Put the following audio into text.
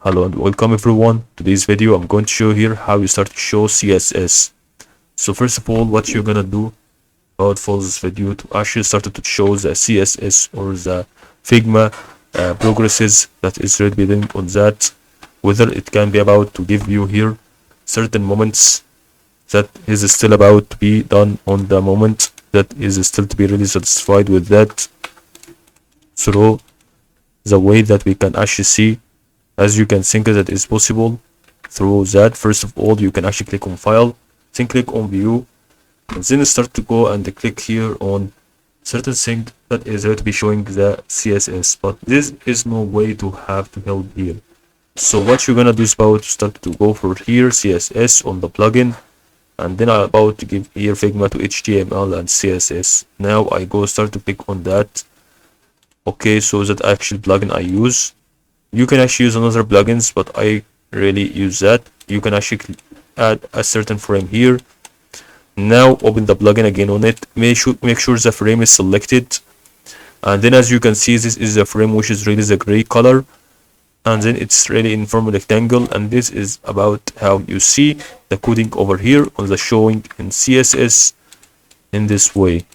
Hello and welcome everyone. Today's video I'm going to show here how you start Show CSS. So first of all, what you're gonna do about follow this video to actually start to show the CSS or the Figma progresses that is already done on that, whether it can be about to give you here certain moments that is still about to be done on the moment that is still to be really satisfied with that. So the way that we can actually see, as you can think that is possible through that. First of all, you can actually click on file, then click on view, and then start to go and click here on certain thing that is going to be showing the CSS, but this is no way to have to help here. So what you're gonna do is about to start to go for here CSS on the plugin, and then I'm about to give here Figma to HTML and CSS. Now I go start to click on that. Okay, so that actual plugin I use. You can actually use another plugins, but I really use that. You can actually add a certain frame here. Now open the plugin again on it. Make sure the frame is selected, and then as you can see, this is the frame which is really the gray color, and then it's really in form of rectangle. And this is about how you see the coding over here on the showing in CSS in this way.